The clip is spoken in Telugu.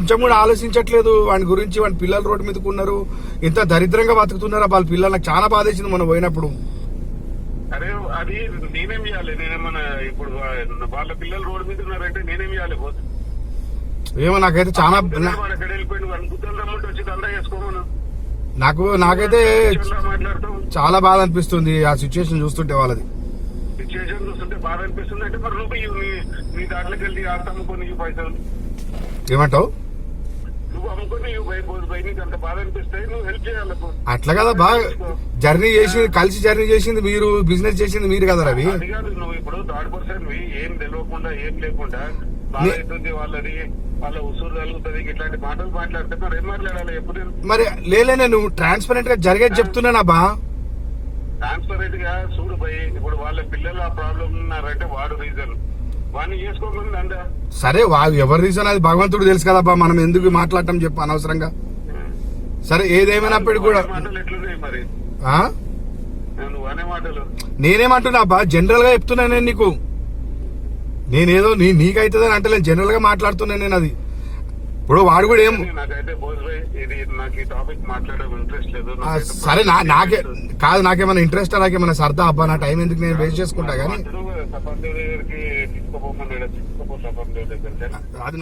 కొంచెం కూడా ఆలోచించట్లేదు వాడి గురించి. వాడి పిల్లలు రోడ్డు మీదకు ఉన్నారు, ఎంత దరిద్రంగా బతుకుతున్నారా వాళ్ళ పిల్లలు. నాకు చాలా బాధేసింది మనం పోయినప్పుడు. అరే అది నేనేం చేయాలి? నేనేమన్నా ఇప్పుడు వాళ్ళ పిల్లలు రోడ్డు మీద ఉన్నారంటే నేనేం చేయాలి? ఏమో నాకైతే చాలా ఎక్కడ వెళ్ళిపోయింది వాళ్ళ బుద్ధులు రమ్మంటే వచ్చి దందా చేసుకోమను. నాకైతే మాట్లాడతాం. చాలా బాధ అనిపిస్తుంది ఆ సిచ్యువేషన్ చూస్తుంటే. వాళ్ళది సిచ్యువేషన్ చూస్తుంటే బాధ అనిపిస్తుంది. అంటే మరి నువ్వు నీ దాంట్లోకి వెళ్ళి అమ్ముకొని పైసలు ఏమంటావు? నువ్వు అమ్ముకొని నీకు అంత బాధ అనిపిస్తాయి, నువ్వు హెల్ప్ చేయాలి. అట్లా కదా బాగా జర్నీ చేసి కలిసి జర్నీ చేసింది మీరు, బిజినెస్ చేసింది మీరు కదా రవి. అది కాదు, నువ్వు ఇప్పుడు థర్డ్ పర్సన్ ఏం తెలియకుండా ఏం లేకుండా బాగా అవుతుంది వాళ్ళది, వాళ్ళ ఉసూరు కలుగుతుంది, ఇట్లాంటి మాటలు మాట్లాడితే మరి ఏం మాట్లాడాలి ఎప్పుడు? మరి లేలే నువ్వు ట్రాన్స్పరెంట్ గా జరిగేది చెప్తున్నానా బా. ట్రాన్స్పరెంట్ గా చూడు భయ్, ఇప్పుడు వాళ్ళ పిల్లలు ఆ ప్రాబ్లం ఉన్నారంటే వాడు రీజన్, వాడిని చేసుకోకుండా అందా. సరే ఎవరి రీజన్ అది భగవంతుడు తెలుసు కదా బా, మనం ఎందుకు మాట్లాడటం చెప్పు అనవసరంగా. సరే ఏదేమైనప్పటికీ కూడా మాటలు ఎట్లున్నాయి మరి? నువ్వు అనే మాటలు నేనేమంటున్నా బా, జనరల్ గా చెప్తున్నా నేను నీకు. నేనేదో నీకైతుందని అంటే జనరల్ గా మాట్లాడుతున్నా నేను. అది ఇప్పుడు వాడు కూడా ఏం నాకైతే ఇది నాకు ఈ టాపిక్ మాట్లాడడం ఇంట్రెస్ట్ లేదు. సరే నాకే కాదు, నాకేమైనా ఇంట్రెస్ట్, నాకేమైనా సరదా అబ్బా, నా టైం ఎందుకు నేను వేస్ట్ చేసుకుంటా. కానీ సపన్ దేవ్ దగ్గరికి తీసుకోపోమన్నాడు, తీసుకోపో సపన్ దేవ్ దగ్గరికి. అది